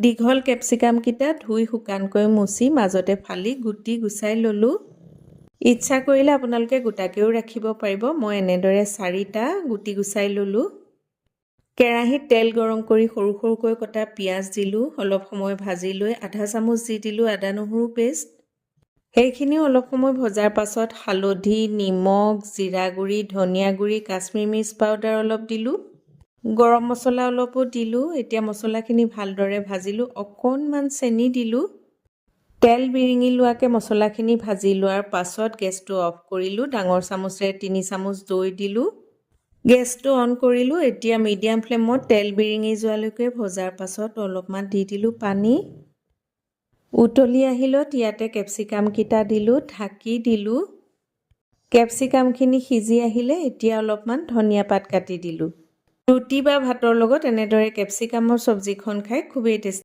দীঘল কেপচিকাম কিটা ধুই শুকানকৈ মুছি মাজতে ফালি গুটি গুচাই ললো। ইচ্ছা কৰিলে আপোনালোকে গোটাকেও ৰাখিব পাৰিব। মই এনেদৰে 4টা গুটি গুচাই ললো। কেৰাহীত তেল গৰম কৰি সৰু সৰুকৈ কটা পিয়াজ দিলো। অলপ সময় ভাজি লৈ আধা চামুচ দি দিলো আদা নহৰু পেষ্ট। সেইখিনিও অলপ সময় ভজাৰ পাছত হালধি, নিমখ, জিৰা গুড়ি, ধনিয়া গুড়ি, কাশ্মীৰ মিৰ্চ পাউডাৰ অলপ দিলো। গৰম মছলা অলপো দিলো। এতিয়া মছলাখিনি ভালদৰে ভাজিলো। অকণমান চেনি দিলো। তেল বিৰিঙি লোৱাকে মছলাখিনি ভাজি লোৱাৰ পাছত গেছটো অফ কৰিলো। ডাঙৰ চামুচেৰে 3 চামুচ দৈ দিলো। গেছটো অন কৰিলো। এতিয়া মিডিয়াম ফ্লেমত তেল বিৰিঙি যোৱালৈকে ভজাৰ পাছত অলপমান দি দিলো পানী। উতলি আহিলত ইয়াতে কেপচিকাম কিটা দিলো, ঢাকি দিলো। কেপচিকামখিনি সিজি আহিলে এতিয়া অলপমান ধনিয়া পাত কাটি দিলো। ৰুটি বা ভাতৰ লগত এনেদৰে কেপচিকামৰ চব্জিখন খাই খুবেই টেষ্টি।